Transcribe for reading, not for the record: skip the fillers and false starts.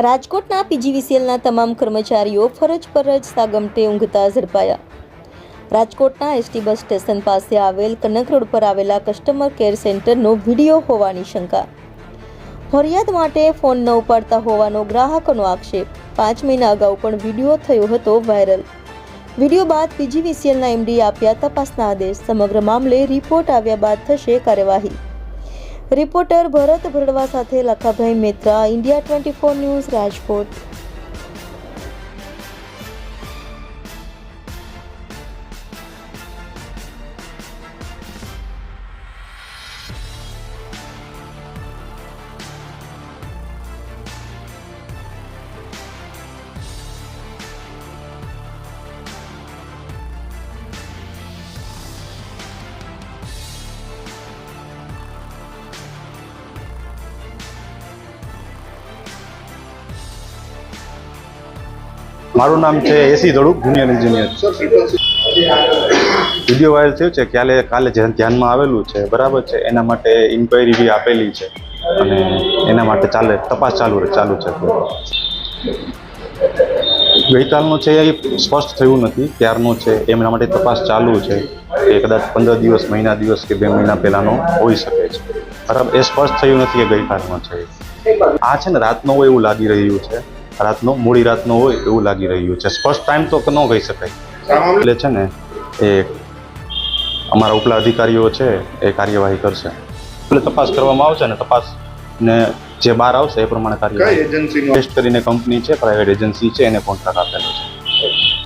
રાજકોટના પીજીવીસીએલના તમામ કર્મચારીઓ ફરજ પર જ સાગમટે ઊંઘતા ઝડપાયા। રાજકોટના એસટી બસ સ્ટેશન પાસે આવેલ કનક રોડ પર આવેલા કસ્ટમર કેર સેન્ટરનો વિડીયો હોવાની શંકા। ફરિયાદ માટે ફોન ન ઉપાડતા હોવાનો ગ્રાહકોનો આક્ષેપ। 5 મહિના અગાઉ પણ વિડીયો થયો હતો વાયરલ। વિડીયો બાદ પીજીવીસીએલના એમડીએ આપ્યા તપાસના આદેશ। સમગ્ર મામલે રિપોર્ટ આવ્યા બાદ થશે કાર્યવાહી। રિપોર્ટર ભરત ભરડવા સાથે લખાભાઈ મેત્રા, ઇન્ડિયા 24 ન્યૂઝ, રાજકોટ। મારું નામ છે A C Dhaduk, junior engineer. Video viral થયો છે કાલે જે ધ્યાનમાં આવેલું છે, બરાબર છે, એના માટે ઇન્ક્વાયરી બી આપેલી છે અને એના માટે તપાસ ચાલુ છે। ગઈકાલનો છે એ સ્પષ્ટ થયું નથી, ક્યારનો છે એમના માટે તપાસ ચાલુ છે કે કદાચ 15 દિવસ, મહિના દિવસ કે 2 મહિના પહેલાનો હોઈ શકે છે, બરાબર। એ સ્પષ્ટ થયું નથી કે ગઈકાલનો છે। આ છે ને રાતનો હોય એવું લાગી રહ્યું છે, મોડી રાતનો હોય એવું લાગી રહ્યું છે। સ્પષ્ટ ટાઈમ તો ન કહી શકાય। એટલે છે ને એ અમારા ઉપલા અધિકારીઓ છે એ કાર્યવાહી કરશે, એટલે તપાસ કરવામાં આવશે ને તપાસ ને જે બહાર આવશે એ પ્રમાણે કાર્યવાહી। ટેસ્ટ કરીને કંપની છે, પ્રાઇવેટ એજન્સી છે, એને કોન્ટ્રાક્ટ આપેલો છે।